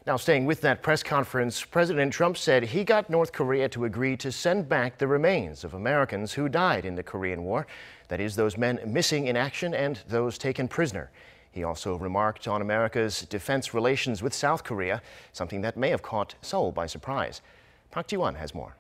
Now, staying with that press conference, President Trump said he got North Korea to agree to send back the remains of Americans who died in the Korean War. That is, those men missing in action and those taken prisoner. He also remarked on America's defense relations with South Korea, something that may have caught Seoul by surprise. Park Ji-won has more.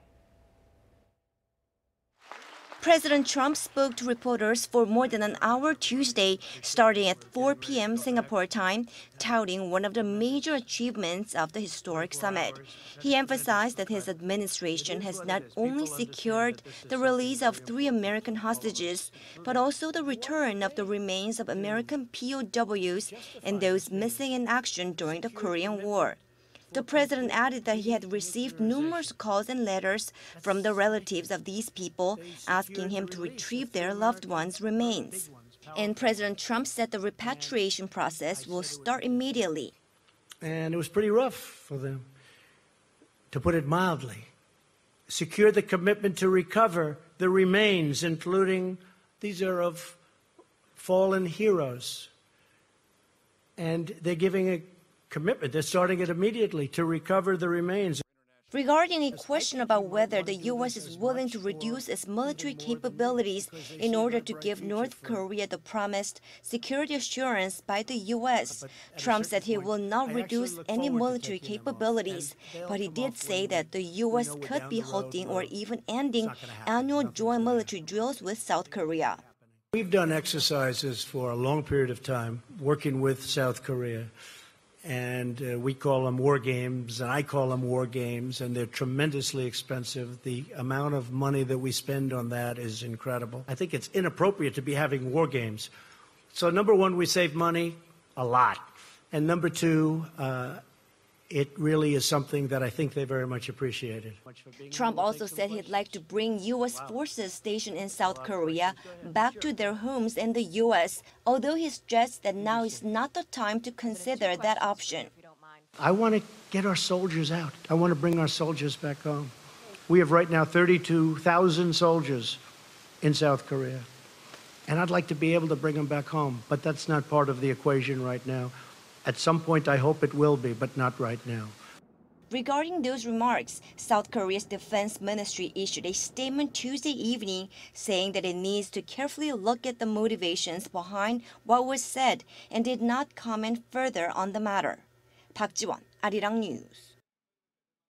President Trump spoke to reporters for more than an hour Tuesday, starting at 4 p.m. Singapore time, touting one of the major achievements of the historic summit. He emphasized that his administration has not only secured the release of 3 American hostages, but also the return of the remains of American POWs and those missing in action during the Korean War. The president added that he had received numerous calls and letters from the relatives of these people asking him to retrieve their loved ones' remains. And President Trump said the repatriation process will start immediately. And it was pretty rough for them, to put it mildly. Secure the commitment to recover the remains, including these are of fallen heroes. And they're giving a commitment. They're starting it immediately to recover the remains. Regarding a question about whether the U.S. is willing to reduce its military capabilities in order to give North Korea the promised security assurance by the U.S., Trump said he will not reduce any military capabilities, but he did say that the U.S. could be halting or even ending annual joint military drills with South Korea. We've done exercises for a long period of time working with South Korea. And we call them war games, and I call them war games, and they're tremendously expensive. The amount of money that we spend on that is incredible. I think it's inappropriate to be having war games. So number one, we save money a lot. And number two, it really is something that I think they very much appreciated. Trump also said he'd like to bring U.S. forces stationed in South Korea back to their homes in the U.S., although he stressed that now is not the time to consider that option. I want to get our soldiers out. I want to bring our soldiers back home. We have right now 32,000 soldiers in South Korea, and I'd like to be able to bring them back home, but that's not part of the equation right now. At some point, I hope it will be, but not right now. Regarding those remarks, South Korea's defense ministry issued a statement Tuesday evening saying that it needs to carefully look at the motivations behind what was said and did not comment further on the matter. Park Ji-won, Arirang News.